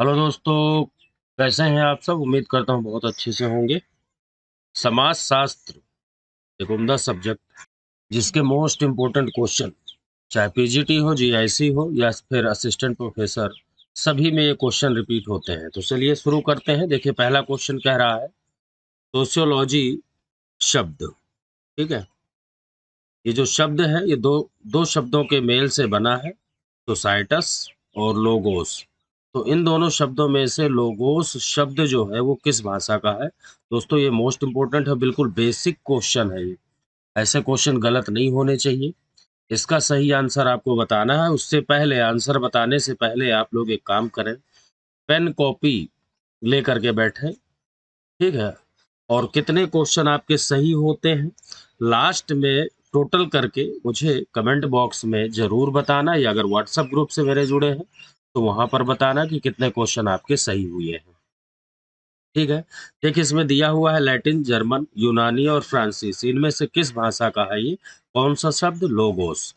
Hello दोस्तों, कैसे हैं आप सब। उम्मीद करता हूँ बहुत अच्छे से होंगे। समाज शास्त्र एक उम्दा सब्जेक्ट जिसके मोस्ट इम्पोर्टेंट क्वेश्चन चाहे पीजीटी हो, जीआईसी हो या फिर असिस्टेंट प्रोफेसर, सभी में ये क्वेश्चन रिपीट होते हैं। तो चलिए शुरू करते हैं। देखिए, पहला क्वेश्चन कह रहा है सोशियोलॉजी शब्द। ठीक है, ये जो शब्द है ये दो दो शब्दों के मेल से बना है, सोसाइटस और लोगोस। तो इन दोनों शब्दों में से लोगोस शब्द जो है वो किस भाषा का है। दोस्तों, ये मोस्ट इम्पोर्टेंट है, बिल्कुल बेसिक क्वेश्चन है ये। ऐसे क्वेश्चन गलत नहीं होने चाहिए। इसका सही आंसर आपको बताना है। उससे पहले, आंसर बताने से पहले आप लोग एक काम करें, पेन कॉपी लेकर के बैठें। ठीक है, और कितने क्वेश्चन आपके सही होते हैं लास्ट में टोटल करके मुझे कमेंट बॉक्स में जरूर बताना, या अगर व्हाट्सएप ग्रुप से मेरे जुड़े हैं तो वहां पर बताना कि कितने क्वेश्चन आपके सही हुए हैं। ठीक है, देखिए इसमें दिया हुआ है लैटिन, जर्मन, यूनानी और फ्रांसीसी। इनमें से किस भाषा का है ये कौन सा शब्द, लोगोस।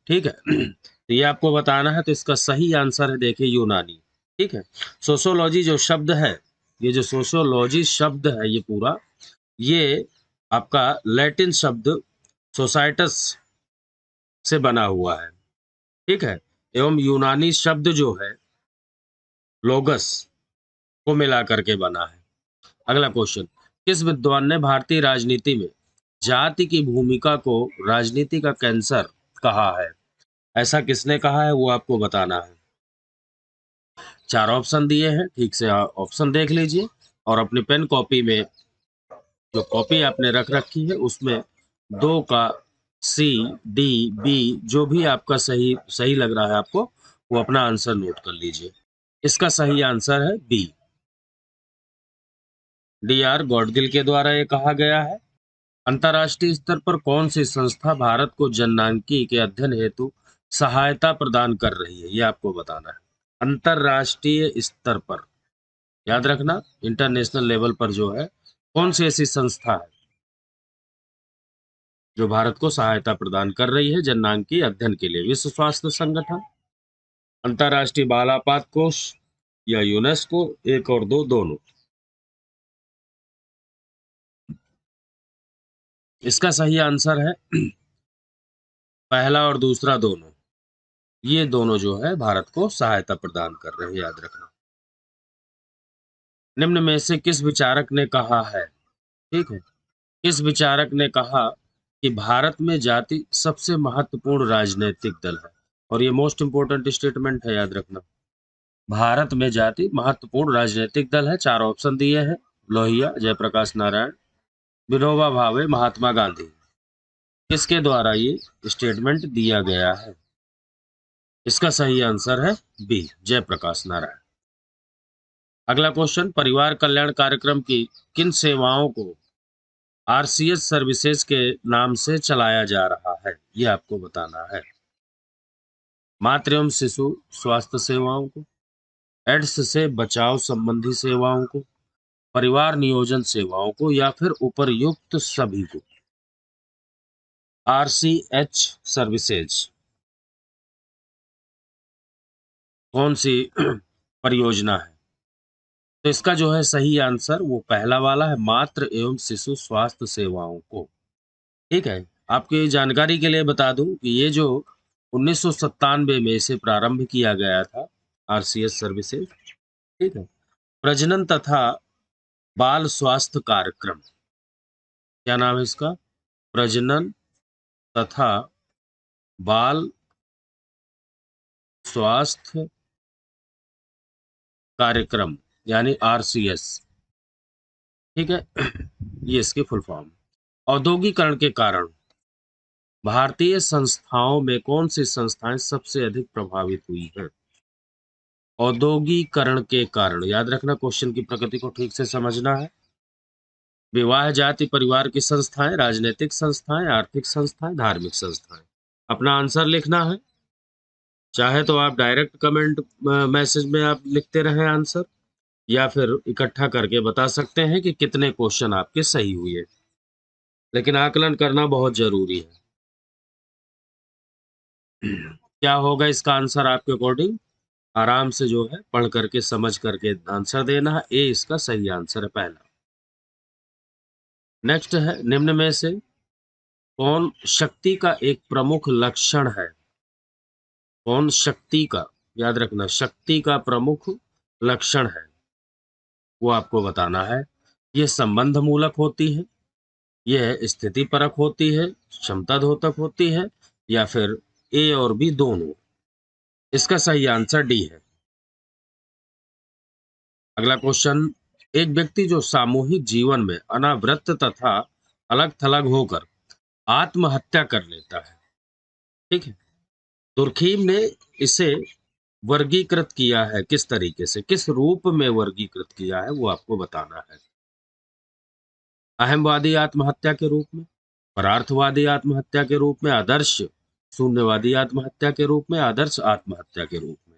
ठीक है तो ये आपको बताना है। तो इसका सही आंसर है, देखिए, यूनानी। ठीक है, सोशियोलॉजी जो शब्द है, ये जो सोशियोलॉजी शब्द है ये पूरा, ये आपका लैटिन शब्द सोसाइटस से बना हुआ है। ठीक है, एवं यूनानी शब्द जो है लोगस को मिला करके बना है। अगला क्वेश्चन, किस विद्वान ने भारतीय राजनीति में जाति की भूमिका को राजनीति का कैंसर कहा है। ऐसा किसने कहा है वो आपको बताना है। चार ऑप्शन दिए हैं, ठीक से ऑप्शन देख लीजिए और अपनी पेन कॉपी में, जो कॉपी आपने रख रखी है उसमें दो का सी, डी, बी, जो भी आपका सही सही लग रहा है आपको, वो अपना आंसर नोट कर लीजिए। इसका सही आंसर है बी, डी आर गॉडगिल के द्वारा ये कहा गया है। अंतर्राष्ट्रीय स्तर पर कौन सी संस्था भारत को जननांकी के अध्ययन हेतु सहायता प्रदान कर रही है, ये आपको बताना है। अंतर्राष्ट्रीय स्तर पर, याद रखना, इंटरनेशनल लेवल पर जो है, कौन सी ऐसी संस्था है जो भारत को सहायता प्रदान कर रही है जननांगी अध्ययन के लिए। विश्व स्वास्थ्य संगठन, अंतर्राष्ट्रीय बाल आपात कोष या यूनेस्को, एक और दो, दोनों। इसका सही आंसर है पहला और दूसरा, दोनों। ये दोनों जो है भारत को सहायता प्रदान कर रहे हैं, याद रखना। निम्न में से किस विचारक ने कहा है, ठीक है, किस विचारक ने कहा कि भारत में जाति सबसे महत्वपूर्ण राजनीतिक दल है। और ये मोस्ट इंपोर्टेंट स्टेटमेंट है, याद रखना। भारत में जाति महत्वपूर्ण राजनीतिक दल है। चार ऑप्शन दिए हैं, लोहिया, जयप्रकाश नारायण, विनोबा भावे, महात्मा गांधी। किसके द्वारा ये स्टेटमेंट दिया गया है। इसका सही आंसर है बी, जयप्रकाश नारायण। अगला क्वेश्चन, परिवार कल्याण कार्यक्रम की किन सेवाओं को आरसीएस सर्विसेज के नाम से चलाया जा रहा है, ये आपको बताना है। मातृ एवं शिशु स्वास्थ्य सेवाओं को, एड्स से बचाव संबंधी सेवाओं को, परिवार नियोजन सेवाओं को, या फिर उपरयुक्त सभी को। आरसीएच सर्विसेज कौन सी परियोजना है। तो इसका जो है सही आंसर वो पहला वाला है, मातृ एवं शिशु स्वास्थ्य सेवाओं को। ठीक है, आपकी जानकारी के लिए बता दूं कि ये जो 1997 में इसे प्रारंभ किया गया था, आरसीएस सर्विसेज। ठीक है, प्रजनन तथा बाल स्वास्थ्य कार्यक्रम, क्या नाम है इसका, प्रजनन तथा बाल स्वास्थ्य कार्यक्रम, यानी आरसीएस। ठीक है ये इसकी फुल फॉर्म। औद्योगिकरण के कारण भारतीय संस्थाओं में कौन सी संस्थाएं सबसे अधिक प्रभावित हुई हैं। औद्योगिकरण के कारण, याद रखना, क्वेश्चन की प्रकृति को ठीक से समझना है। विवाह, जाति, परिवार की संस्थाएं, राजनीतिक संस्थाएं, आर्थिक संस्थाएं, धार्मिक संस्थाएं। अपना आंसर लिखना है। चाहे तो आप डायरेक्ट कमेंट मैसेज में आप लिखते रहें आंसर, या फिर इकट्ठा करके बता सकते हैं कि कितने क्वेश्चन आपके सही हुए। लेकिन आकलन करना बहुत जरूरी है। क्या होगा इसका आंसर आपके अकॉर्डिंग। आराम से जो है पढ़ करके समझ करके आंसर देना है। ए इसका सही आंसर है पहला। नेक्स्ट है, निम्न में से कौन शक्ति का एक प्रमुख लक्षण है? कौन शक्ति का, याद रखना, शक्ति का प्रमुख लक्षण है, वो आपको बताना है। यह संबंध मूलक होती है, यह स्थिति परक होती है, क्षमता द्योतक होती है, या फिर ए और बी दोनों। इसका सही आंसर डी है। अगला क्वेश्चन, एक व्यक्ति जो सामूहिक जीवन में अनावृत तथा अलग थलग होकर आत्महत्या कर लेता है, ठीक है, दुर्खीम ने इसे वर्गीकृत किया है किस तरीके से, किस रूप में वर्गीकृत किया है, वो आपको बताना है। अहमवादी आत्महत्या के रूप में, परार्थवादी आत्महत्या के रूप में, आदर्श शून्यवादी आत्महत्या के रूप में, आदर्श आत्महत्या के रूप में।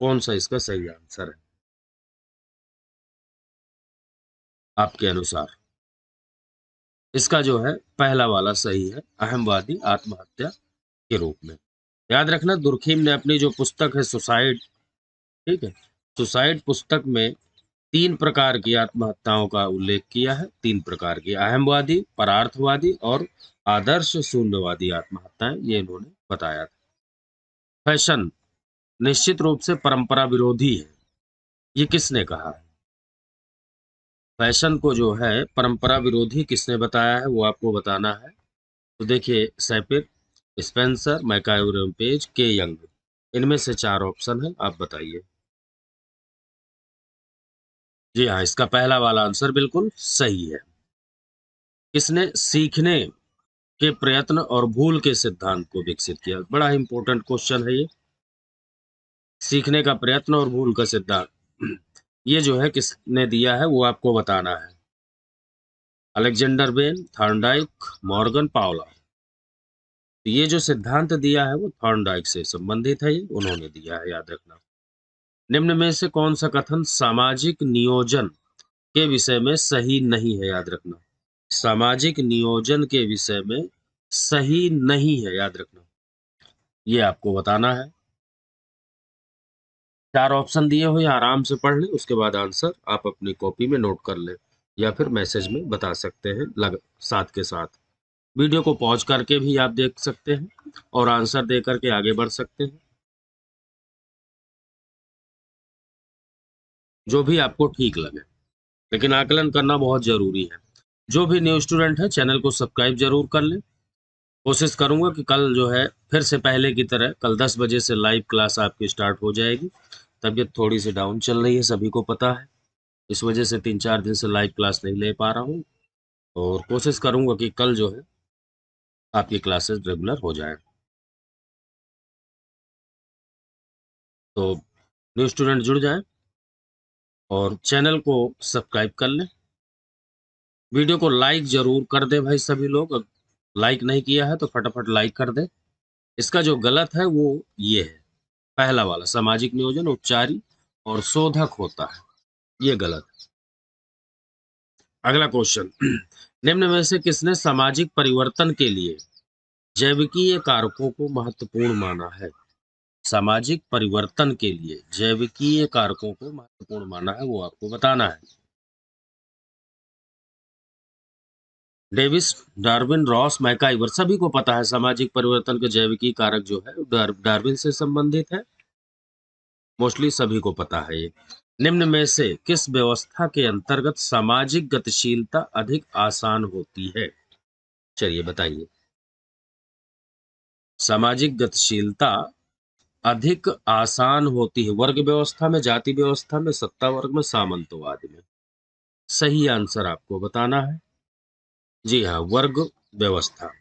कौन सा इसका सही आंसर है आपके अनुसार? इसका जो है पहला वाला सही है, अहमवादी आत्महत्या के रूप में। याद रखना, दुर्खीम ने अपनी जो पुस्तक है सुसाइड, ठीक है, सुसाइड पुस्तक में 3 प्रकार की आत्महत्याओं का उल्लेख किया है। 3 प्रकार की, अहमवादी, परार्थवादी और आदर्श शून्यवादी आत्महत्याएं, ये इन्होंने बताया था। फैशन निश्चित रूप से परंपरा विरोधी है, ये किसने कहा है? फैशन को जो है परंपरा विरोधी किसने बताया है, वो आपको बताना है। तो देखिए, सैपिर, स्पेंसर, मैकाइवर पेज, के यंग, इनमें से 4 ऑप्शन है, आप बताइए। जी हाँ, इसका पहला वाला आंसर बिल्कुल सही है। किसने सीखने के प्रयत्न और भूल के सिद्धांत को विकसित किया? बड़ा इंपॉर्टेंट क्वेश्चन है ये, सीखने का प्रयत्न और भूल का सिद्धांत। ये जो है किसने दिया है, वो आपको बताना है। अलेक्जेंडर बेन, थॉर्नडाइक, मॉर्गन, पावला। तो ये जो सिद्धांत दिया है वो थॉर्नडाइक से संबंधित है, ये उन्होंने दिया है, याद रखना। निम्न में से कौन सा कथन सामाजिक नियोजन के विषय में सही नहीं है? याद रखना, सामाजिक नियोजन के विषय में सही नहीं है, याद रखना, ये आपको बताना है। 4 ऑप्शन दिए हुए, आराम से पढ़ लें, उसके बाद आंसर आप अपनी कॉपी में नोट कर लें, या फिर मैसेज में बता सकते हैं साथ के साथ। वीडियो को पॉज करके भी आप देख सकते हैं और आंसर दे करके आगे बढ़ सकते हैं, जो भी आपको ठीक लगे, लेकिन आकलन करना बहुत जरूरी है। जो भी न्यू स्टूडेंट है, चैनल को सब्सक्राइब जरूर कर लें। कोशिश करूंगा कि कल जो है फिर से पहले की तरह कल 10 बजे से लाइव क्लास आपकी स्टार्ट हो जाएगी। तबीयत थोड़ी सी डाउन चल रही है, सभी को पता है, इस वजह से 3-4 दिन से लाइव क्लास नहीं ले पा रहा हूँ, और कोशिश करूंगा कि कल जो है आपकी क्लासेस रेगुलर हो जाए। तो न्यू स्टूडेंट जुड़ जाएं और चैनल को सब्सक्राइब कर लें। वीडियो को लाइक जरूर कर दें भाई, सभी लोग लाइक नहीं किया है तो फटाफट लाइक कर दें। इसका जो गलत है वो ये है, पहला वाला, सामाजिक नियोजन उपचारी और शोधक होता है, ये गलत। अगला क्वेश्चन, निम्न में से किसने सामाजिक परिवर्तन के लिए जैविकीय कारकों को महत्वपूर्ण माना है? सामाजिक परिवर्तन के लिए जैविकीय कारकों को महत्वपूर्ण माना है, वो आपको बताना है। डेविस, डार्विन, रॉस, मैकाइवर, सभी को पता है सामाजिक परिवर्तन के जैविकीय कारक जो है डार्विन से संबंधित है, मोस्टली सभी को पता है ये। निम्न में से किस व्यवस्था के अंतर्गत सामाजिक गतिशीलता अधिक आसान होती है? चलिए बताइए। सामाजिक गतिशीलता अधिक आसान होती है वर्ग व्यवस्था में, जाति व्यवस्था में, सत्ता वर्ग में, सामंतवाद में। सही आंसर आपको बताना है। जी हाँ, वर्ग व्यवस्था।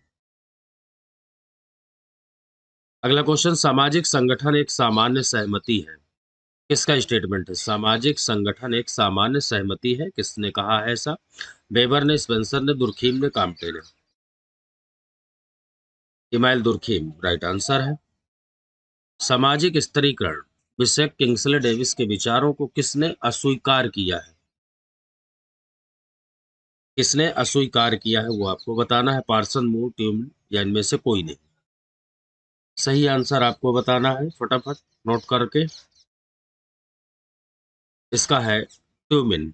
अगला क्वेश्चन, सामाजिक संगठन एक सामान्य सहमति है, किसका स्टेटमेंट है? सामाजिक संगठन एक सामान्य सहमति है, किसने कहा है ऐसा? वेबर ने, स्पेंसर ने, दुर्खीम ने, काम्टे ने। इमाइल दुर्खीम राइट आंसर है। सामाजिक स्तरीकरण विषय किंग्सले डेविस के विचारों को किसने अस्वीकार किया है? किसने अस्वीकार किया है वो आपको बताना है। पार्सन, मूर, ट्यूमन, या इनमें से कोई नहीं। सही आंसर आपको बताना है, फटाफट नोट करके। इसका है ट्यूमिन।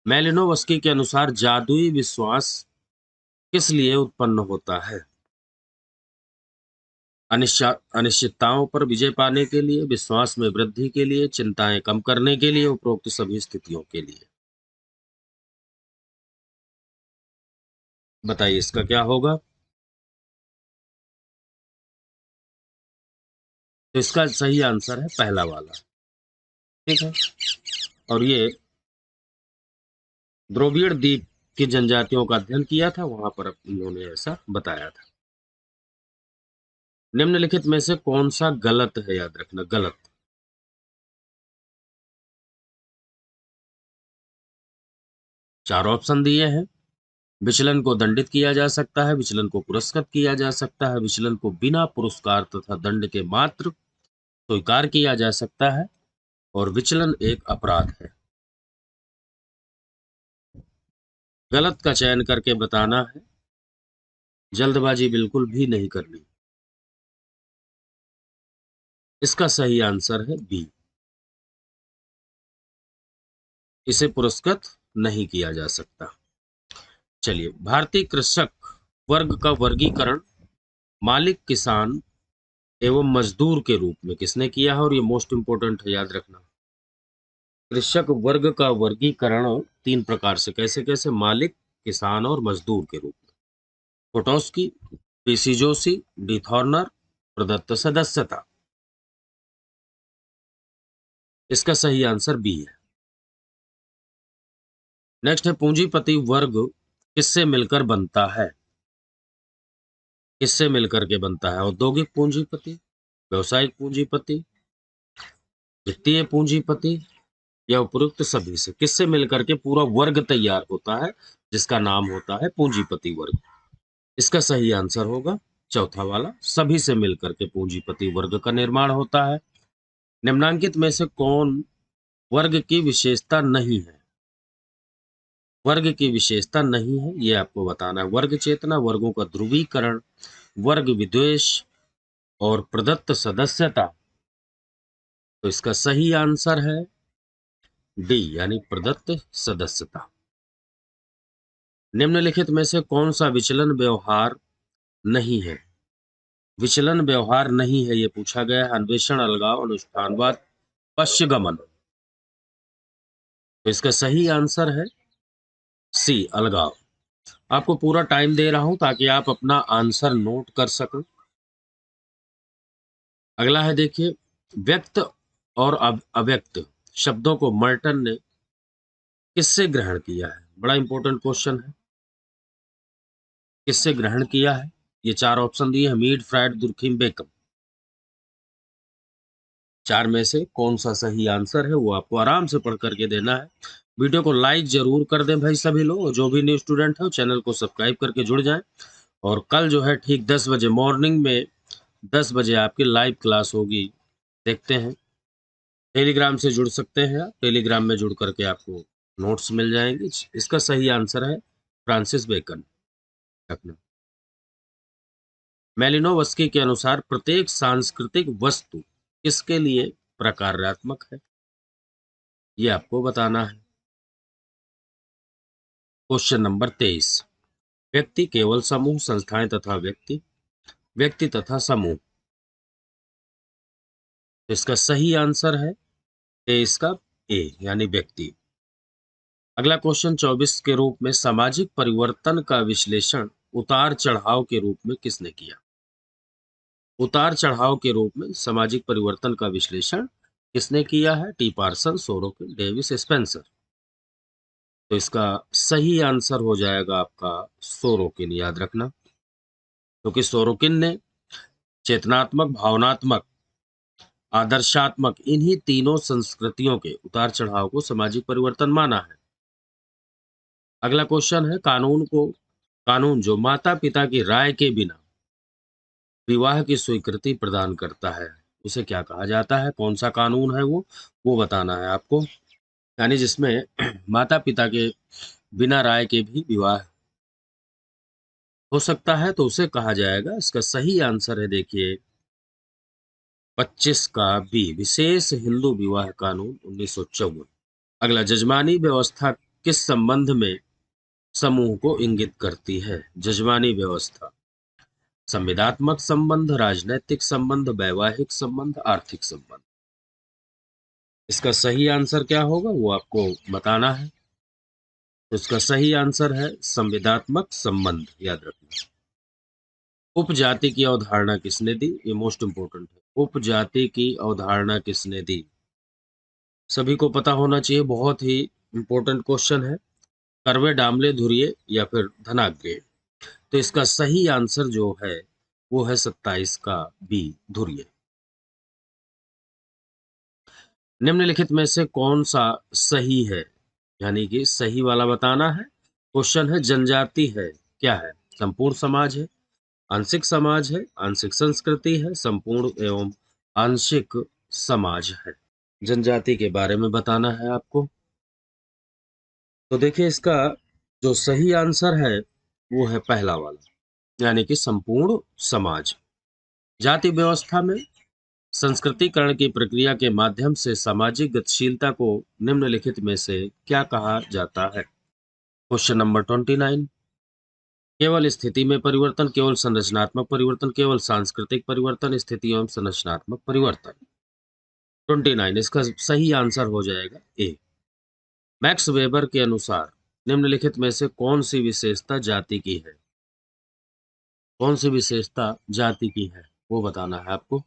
मैलिनोवस्की के अनुसार जादुई विश्वास किस लिए उत्पन्न होता है? अनिश्चितताओं पर विजय पाने के लिए, विश्वास में वृद्धि के लिए, चिंताएं कम करने के लिए, उपरोक्त सभी स्थितियों के लिए। बताइए इसका क्या होगा? तो इसका सही आंसर है पहला वाला। ठीक है। और ये द्रविड़ द्वीप की जनजातियों का अध्ययन किया था, वहां पर उन्होंने ऐसा बताया था। निम्नलिखित में से कौन सा गलत है? याद रखना, गलत। चार ऑप्शन दिए हैं। विचलन को दंडित किया जा सकता है, विचलन को पुरस्कृत किया जा सकता है, विचलन को बिना पुरस्कार तथा दंड के मात्र स्वीकार किया जा सकता है, और विचलन एक अपराध है। गलत का चयन करके बताना है, जल्दबाजी बिल्कुल भी नहीं करनी। इसका सही आंसर है बी, इसे पुरस्कृत नहीं किया जा सकता। चलिए, भारतीय कृषक वर्ग का वर्गीकरण मालिक, किसान एवं मजदूर के रूप में किसने किया है? और ये मोस्ट इंपोर्टेंट है, याद रखना। कृषक वर्ग का वर्गीकरण तीन प्रकार से, कैसे कैसे? मालिक, किसान और मजदूर के रूप में। पोटोस्की, पीसी जोशी, डी थॉर्नर, प्रदत्त सदस्यता। इसका सही आंसर बी है। नेक्स्ट है, पूंजीपति वर्ग किससे मिलकर बनता है? किससे मिलकर के बनता है? औद्योगिक पूंजीपति, व्यवसायिक पूंजीपति, वित्तीय पूंजीपति, या उपरोक्त सभी से? किससे मिलकर के पूरा वर्ग तैयार होता है, जिसका नाम होता है पूंजीपति वर्ग? इसका सही आंसर होगा चौथा वाला, सभी से मिलकर के पूंजीपति वर्ग का निर्माण होता है। निम्नांकित में से कौन वर्ग की विशेषता नहीं है? वर्ग की विशेषता नहीं है, ये आपको बताना है। वर्ग चेतना, वर्गों का ध्रुवीकरण, वर्ग विद्वेष और प्रदत्त सदस्यता। तो इसका सही आंसर है डी, यानी प्रदत्त सदस्यता। निम्नलिखित में से कौन सा विचलन व्यवहार नहीं है? विचलन व्यवहार नहीं है, ये पूछा गया है। अन्वेषण, अलगाव, अनुष्ठानवाद, पश्चगमन। तो इसका सही आंसर है सी, अलगाव। आपको पूरा टाइम दे रहा हूं ताकि आप अपना आंसर नोट कर सकें। अगला है, देखिए, व्यक्त और अव्यक्त शब्दों को मर्टन ने किससे ग्रहण किया है? बड़ा इंपॉर्टेंट क्वेश्चन है। किससे ग्रहण किया है? ये चार ऑप्शन दिए हैं, मीड, फ्राइड, दुर्खिम, बेकम। चार में से कौन सा सही आंसर है, वो आपको आराम से पढ़ करके देना है। वीडियो को लाइक जरूर कर दें भाई सभी लोग, जो भी न्यू स्टूडेंट है चैनल को सब्सक्राइब करके जुड़ जाएं। और कल जो है ठीक 10 बजे मॉर्निंग में 10 बजे आपकी लाइव क्लास होगी, देखते हैं। टेलीग्राम से जुड़ सकते हैं आप, टेलीग्राम में जुड़ करके आपको नोट्स मिल जाएंगे। इसका सही आंसर है फ्रांसिस बेकन। रखना। मैलिनोवस्की के अनुसार प्रत्येक सांस्कृतिक वस्तु किसके लिए प्रकार्यात्मक है? ये आपको बताना है। क्वेश्चन नंबर 23, व्यक्ति केवल समूह, संस्थाएं तथा व्यक्ति, व्यक्ति तथा समूह। तो इसका सही आंसर है इसका ए, यानी व्यक्ति। अगला क्वेश्चन 24 के रूप में, सामाजिक परिवर्तन का विश्लेषण उतार चढ़ाव के रूप में किसने किया? उतार चढ़ाव के रूप में सामाजिक परिवर्तन का विश्लेषण किसने किया है? T Parson, Sorokin, Davis, Spencer. तो इसका सही आंसर हो जाएगा आपका सोरोकिन, याद रखना। क्योंकि सोरोकिन ने चेतनात्मक, भावनात्मक, आदर्शात्मक, इन्हीं तीनों संस्कृतियों के उतार चढ़ाव को सामाजिक परिवर्तन माना है। अगला क्वेश्चन है, कानून जो माता पिता की राय के बिना विवाह की स्वीकृति प्रदान करता है, उसे क्या कहा जाता है? कौन सा कानून है वो बताना है आपको। यानी जिसमें माता पिता के बिना राय के भी विवाह हो सकता है, तो उसे कहा जाएगा। इसका सही आंसर है, देखिए, 25 का बी, विशेष हिंदू विवाह कानून 1954। अगला, जजमानी व्यवस्था किस संबंध में समूह को इंगित करती है? जजमानी व्यवस्था संविदात्मक संबंध, राजनैतिक संबंध, वैवाहिक संबंध, आर्थिक संबंध। इसका सही आंसर क्या होगा वो आपको बताना है। तो इसका सही आंसर है संविदात्मक संबंध, याद रखना। उपजाति की अवधारणा किसने दी? ये मोस्ट इंपोर्टेंट है। उपजाति की अवधारणा किसने दी? सभी को पता होना चाहिए, बहुत ही इंपॉर्टेंट क्वेश्चन है। कर्वे, डामले, धुरिये या फिर धनाग्रे। तो इसका सही आंसर जो है वो है 27 का बी, धुरिये। निम्नलिखित में से कौन सा सही है, यानी कि सही वाला बताना है। क्वेश्चन है जनजाति है क्या है? संपूर्ण समाज है, आंशिक समाज है, आंशिक संस्कृति है, संपूर्ण एवं आंशिक समाज है। जनजाति के बारे में बताना है आपको। तो देखिए, इसका जो सही आंसर है वो है पहला वाला, यानी कि संपूर्ण समाज। जाति व्यवस्था में संस्कृतिकरण की प्रक्रिया के माध्यम से सामाजिक गतिशीलता को निम्नलिखित में से क्या कहा जाता है? Question number 29। केवल स्थिति में परिवर्तन, केवल संरचनात्मक परिवर्तन, केवल सांस्कृतिक परिवर्तन, स्थिति एवं संरचनात्मक परिवर्तन। 29 इसका सही आंसर हो जाएगा ए। मैक्स वेबर के अनुसार निम्नलिखित में से कौन सी विशेषता जाति की है? कौन सी विशेषता जाति की है वो बताना है आपको।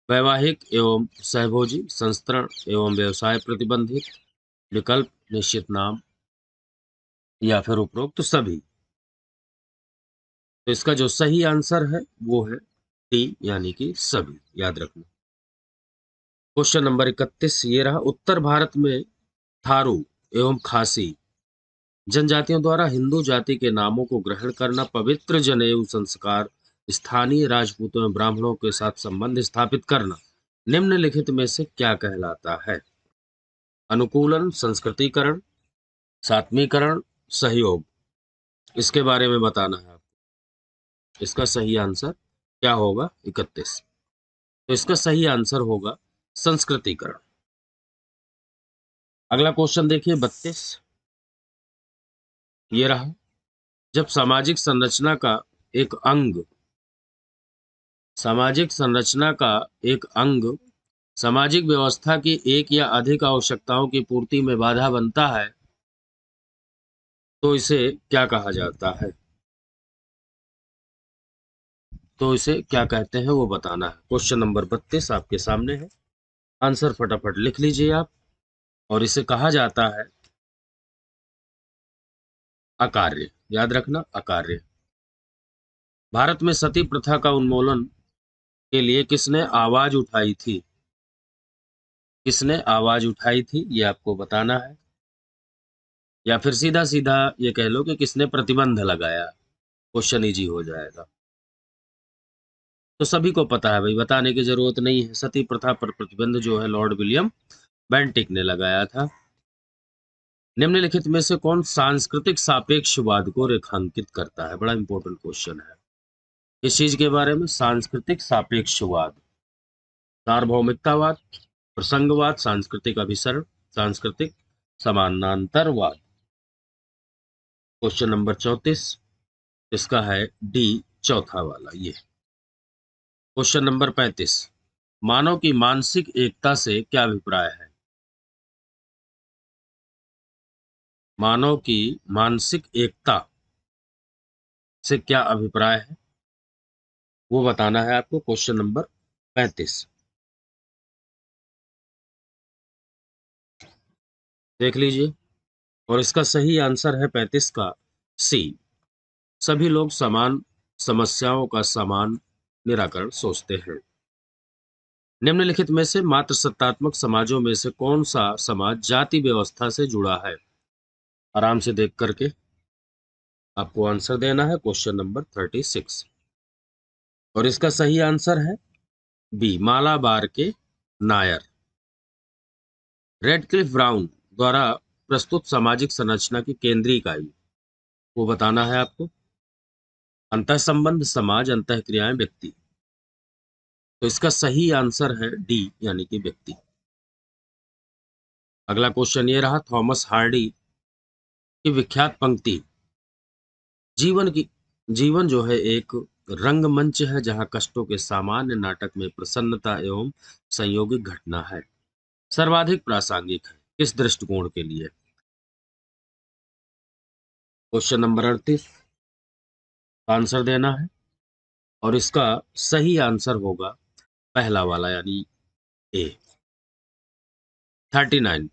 वैवाहिक एवं सहभोजी, संस्तरण एवं व्यवसाय प्रतिबंधित, विकल्प निश्चित नाम, या फिर उपरोक्त सभी। तो इसका जो सही आंसर है वो है डी, यानी कि सभी, याद रखना। क्वेश्चन नंबर 31 ये रहा। उत्तर भारत में थारू एवं खासी जनजातियों द्वारा हिंदू जाति के नामों को ग्रहण करना, पवित्र जनेऊ संस्कार, स्थानीय राजपूतों एवं ब्राह्मणों के साथ संबंध स्थापित करना, निम्नलिखित में से क्या कहलाता है? अनुकूलन, संस्कृतिकरण, सात्मीकरण, सहयोग। इसके बारे में बताना है आपको। इसका सही आंसर क्या होगा? 31। तो इसका सही आंसर होगा संस्कृतिकरण। अगला क्वेश्चन देखिए 32 ये रहा। जब सामाजिक संरचना का एक अंग सामाजिक संरचना का एक अंग सामाजिक व्यवस्था की एक या अधिक आवश्यकताओं की पूर्ति में बाधा बनता है तो इसे क्या कहा जाता है? तो इसे क्या कहते हैं वो बताना है। क्वेश्चन नंबर 32 आपके सामने है। आंसर फटाफट लिख लीजिए आप। और इसे कहा जाता है अकार्य, याद रखना, अकार्य। भारत में सती प्रथा का उन्मूलन के लिए किसने आवाज उठाई थी? किसने आवाज उठाई थी ये आपको बताना है। या फिर सीधा सीधा ये कह लो कि किसने प्रतिबंध लगाया, क्वेश्चन इजी हो जाएगा। तो सभी को पता है भाई, बताने की जरूरत नहीं है। सती प्रथा पर प्रतिबंध जो है लॉर्ड विलियम बेंटिक ने लगाया था। निम्नलिखित में से कौन सांस्कृतिक सापेक्षवाद को रेखांकित करता है? बड़ा इंपॉर्टेंट क्वेश्चन है। इस चीज के बारे में, सांस्कृतिक सापेक्षवाद, सार्वभौमिकतावाद, प्रसंगवाद, सांस्कृतिक अभिसरण, सांस्कृतिक समानांतरवाद। क्वेश्चन नंबर 34 इसका है डी, चौथा वाला ये। क्वेश्चन नंबर 35 मानव की मानसिक एकता से क्या अभिप्राय है? मानव की मानसिक एकता से क्या अभिप्राय है वो बताना है आपको। क्वेश्चन नंबर 35 देख लीजिए। और इसका सही आंसर है 35 का सी, सभी लोग समान समस्याओं का समान निराकरण सोचते हैं। निम्नलिखित में से मात्र सत्तात्मक समाजों में से कौन सा समाज जाति व्यवस्था से जुड़ा है? आराम से देख करके आपको आंसर देना है। क्वेश्चन नंबर 36 और इसका सही आंसर है बी, मालाबार के नायर। रेडक्लिफ ब्राउन द्वारा प्रस्तुत सामाजिक संरचना की केंद्रीय इकाई वो बताना है आपको। अंतः संबंध, समाज, अंतः क्रियाएं, व्यक्ति। तो इसका सही आंसर है डी यानी कि व्यक्ति। अगला क्वेश्चन ये रहा, थॉमस हार्डी की विख्यात पंक्ति, जीवन जो है एक रंगमंच है जहां कष्टों के सामान्य नाटक में प्रसन्नता एवं संयोगिक घटना है, सर्वाधिक प्रासंगिक है, किस दृष्टिकोण के लिए? क्वेश्चन नंबर 38 आंसर देना है और इसका सही आंसर होगा पहला वाला यानी ए। 39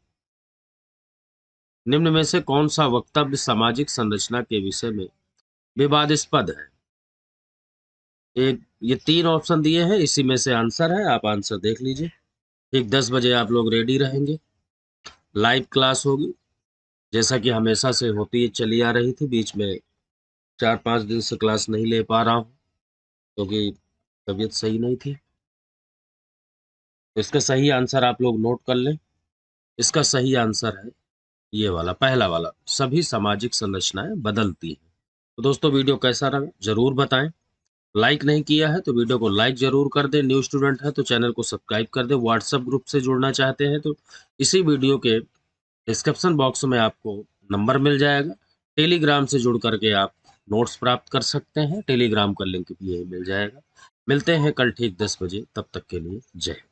निम्न में से कौन सा वक्तव्य सामाजिक संरचना के विषय में विवादास्पद है? एक ये 3 ऑप्शन दिए हैं, इसी में से आंसर है, आप आंसर देख लीजिए। ठीक 10 बजे आप लोग रेडी रहेंगे, लाइव क्लास होगी जैसा कि हमेशा से होती है, चली आ रही थी। बीच में 4-5 दिन से क्लास नहीं ले पा रहा हूँ क्योंकि तबीयत सही नहीं थी। तो इसका सही आंसर आप लोग नोट कर लें। इसका सही आंसर है ये वाला, पहला वाला, सभी सामाजिक संरचनाएं बदलती हैं। तो दोस्तों वीडियो कैसा रहा जरूर बताएं। लाइक नहीं किया है तो वीडियो को लाइक जरूर कर दें। न्यू स्टूडेंट है तो चैनल को सब्सक्राइब कर दें। व्हाट्सएप ग्रुप से जुड़ना चाहते हैं तो इसी वीडियो के डिस्क्रिप्शन बॉक्स में आपको नंबर मिल जाएगा। टेलीग्राम से जुड़ करके आप नोट्स प्राप्त कर सकते हैं, टेलीग्राम का लिंक भी यही मिल जाएगा। मिलते हैं कल ठीक 10 बजे, तब तक के लिए जय हिंद।